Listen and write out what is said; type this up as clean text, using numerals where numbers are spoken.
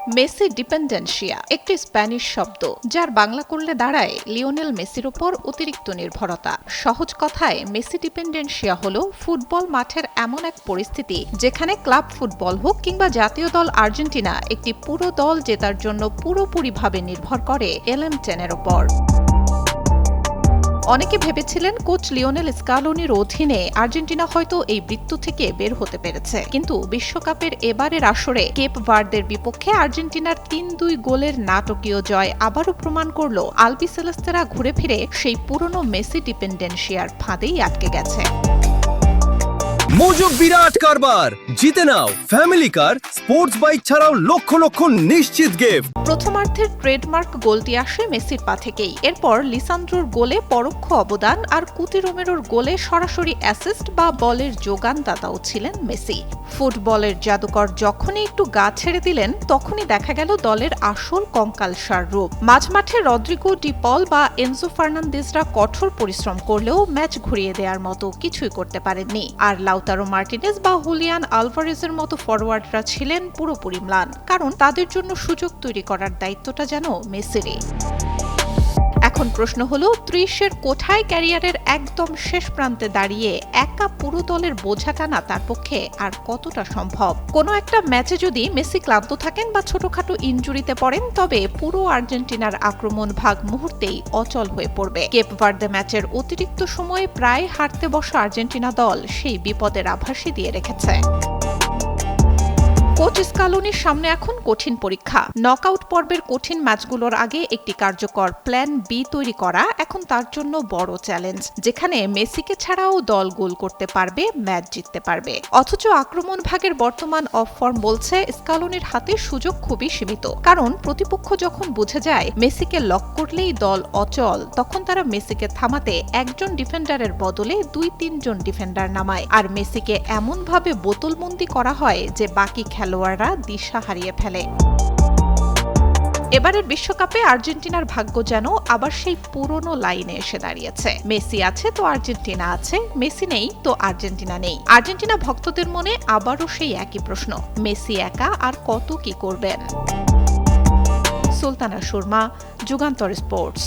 Messi ডিপেন্ডেন্সিয়া একটি Spanish শব্দ, যার বাংলা করলে দাঁড়ায় লিওনেল মেসির ওপর অতিরিক্ত নির্ভরতা। সহজ কথায় মেসি ডিপেন্ডেন্সিয়া হলো ফুটবল মাঠের এমন এক পরিস্থিতি যেখানে ক্লাব ফুটবল হোক কিংবা জাতীয় দল আর্জেন্টিনা, একটি পুরো দল জেতার জন্য পুরোপুরিভাবে নির্ভর করে এলএম10-এর ওপর। অনেকে ভেবেছিলেন কোচ লিওনেল স্কালোনির অধীনে আর্জেন্টিনা হয়তো এই বৃত্ত থেকে বের হতে পেরেছে, কিন্তু বিশ্বকাপের এবারের আসরে কেপ ভার্দের বিপক্ষে আর্জেন্টিনার ৩-২ গোলের নাটকীয় জয় আবারও প্রমাণ করল আলবিসেলেস্তেরা ঘুরে ফিরে সেই পুরনো মেসি ডিপেন্ডেন্সিয়ার ফাঁদেই আটকে গেছে। মজুক বিরাট কারবার, জিতে নাও ফ্যামিলি কার, স্পোর্টস বাইক ছাড়াও লক্ষ লক্ষ নিশ্চিত গিফট। প্রথমার্ধের ট্রেডমার্ক গোলটি আসে মেসির পা থেকেই। এরপর লিসান্দ্রোর গোলে পরোক্ষ অবদান আর কুতি রোমেরোর গোলে সরাসরি অ্যাসিস্ট বা বলের যোগানদাতাও ছিলেন মেসি। ফুটবলের জাদুকর যখনই একটু গা ছেড়ে দিলেন, তখনই দেখা গেল দলের আসল কঙ্কালসার রূপ। মাঝমাঠে রদ্রিগো, ডি পল বা এনজো ফার্নান্দেজরা কঠোর পরিশ্রম করলেও ম্যাচ ঘুরিয়ে দেওয়ার মতো কিছুই করতে পারেননি। আর লাউতারো মার্টিনেজ বা হুলিয়ান আলভারেজের মতো ফরওয়ার্ডরা ছিলেন পুরোপুরি ম্লান, কারণ তাদের জন্য সুযোগ তৈরি করার দায়িত্বটা যেন মেসিরই। এখন প্রশ্ন হলো, ৩০-এর কোঠায় ক্যারিয়ারের একদম শেষ প্রান্তে দাঁড়িয়ে একা পুরো দলের বোঝা টানা তার পক্ষে আর কতটা সম্ভব? কোনো একটা ম্যাচে যদি মেসি ক্লান্ত থাকেন বা ছোটখাটো ইনজুরিতে পড়েন, তবে পুরো আর্জেন্টিনার আক্রমণ ভাগ মুহূর্তেই অচল হয়ে পড়বে। কেপ ভার্দে ম্যাচের অতিরিক্ত সময়ে প্রায় হারতে বসা আর্জেন্টিনা দল সেই বিপদের আভাসই দিয়ে রেখেছে। কোচ স্কালোনির সামনে এখন কঠিন পরীক্ষা। নকআউট পর্বের কঠিন ম্যাচগুলোর আগে একটি কার্যকর প্ল্যান বি তৈরি করা এখন তার জন্য বড় চ্যালেঞ্জ, যেখানে মেসিকে ছাড়াও দল গোল করতে পারবে, ম্যাচ জিততে পারবে। অথচ আক্রমণ ভাগের বর্তমান অফ ফর্ম বলছে স্কালোনির হাতে সুযোগ খুবই সীমিত, কারণ প্রতিপক্ষ যখন বুঝে যায় মেসিকে লক করলেই দল অচল, তখন তারা মেসিকে থামাতে একজন ডিফেন্ডারের বদলে ২-৩ জন ডিফেন্ডার নামায়, আর মেসিকে এমনভাবে বোতলবন্দি করা হয় যে বাকি খেলোয়াড়রা দিশা হারিয়ে ফেলে। এবারের বিশ্বকাপে আর্জেন্টিনার ভাগ্য যেন আবার সেই পুরনো লাইনে এসে দাঁড়িয়েছে। মেসি আছে তো আর্জেন্টিনা আছে, মেসি নেই তো আর্জেন্টিনা নেই। আর্জেন্টিনা ভক্তদের মনে আবারও সেই একই প্রশ্ন, মেসি একা আর কত কি করবেন? সুলতানা সুরমা, যুগান্তর স্পোর্টস।